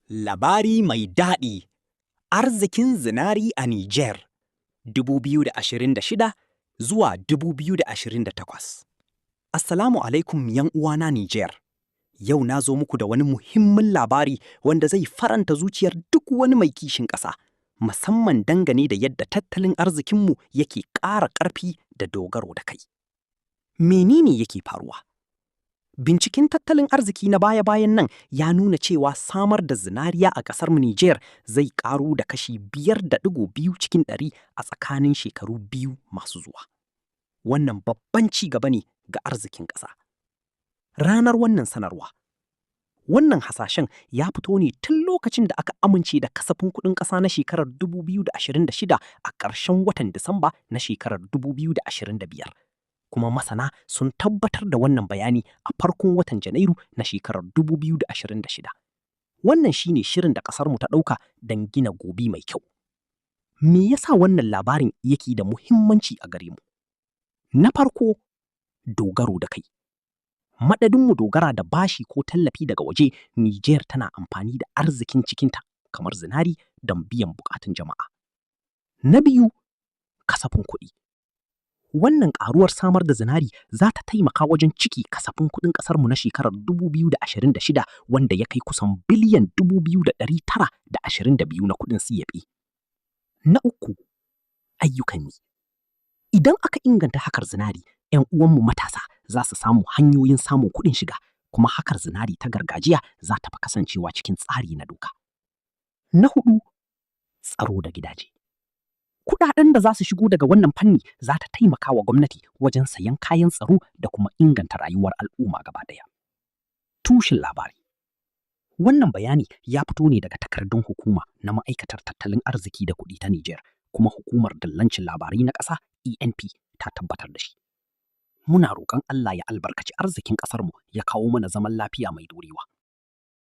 Labari mai daɗi. Arzikin zinari a Niger, 2026 zuwa 2028. Assalamu alaikum uwana Niger. Yau na zo muku da wani muhimmin labari wanda zai faranta zuciyar duk wani mai kishin ƙasa, musamman dangane da yadda tattalin arzikinmu yake ƙara ƙarfi da dogaro da kai. Menene yake faruwa? Binciken tattalin arziki na baya-bayan nan ya nuna cewa samar da zinariya a ƙasar Niger zai ƙaru da kashi 5.2 cikin 100 a tsakanin shekaru biyu masu zuwa. Wannan babban ci gaba ne ga arzikin ƙasa. Ranar wannan sanarwa, wannan hasashen ya fito ne tun lokacin da aka amince da kasafin kuɗin ƙasa na shekarar 2026 a ƙarshen watan Disamba na shekarar 2025. Kuma masana sun tabbatar da wannan bayani a farkon watan Janairu na shekarar 2026. Wannan shine shirin da ƙasarmu ta ɗauka don gina gobe mai kyau. Me yasa wannan labarin yake da muhimmanci a gare mu? Na farko, dogaro da kai. Madadin mu dogara da bashi ko tallafi daga waje, Niger tana amfani da arzikin cikinta kamar zinari don biyan bukatun jama'a. Na biyu, kasafin kuɗi. Wannan ƙaruwar samar da zinari za ta taimaka wajen ciki kasafin kuɗin ƙasarmu na shekarar 2026 wanda ya kai kusan biliyan 2,922 na kuɗin CFA. Na uku, ayyukan yi. Idan aka inganta hakar zinari, 'yan uwanmu matasa za su samu hanyoyin samun kuɗin shiga, kuma hakar zinari ta gargajiya za ta fi kasancewa cikin tsari na doka. Na huɗu, tsaro da gidaje. Kuɗaɗen da za su shigo daga wannan fanni za ta taimaka wa gwamnati wajen sayan kayan tsaro da kuma inganta rayuwar al'umma gaba ɗaya. Tushen labari. Wannan bayani ya fito ne daga takardun hukuma na ma'aikatar tattalin arziki da kuɗi ta Niger, kuma hukumar dillancin labarai na ƙasa ENP ta tabbatar da shi. Muna roƙon Allah ya albarkaci arzikin ƙasarmu ya kawo mana zaman lafiya mai dorewa.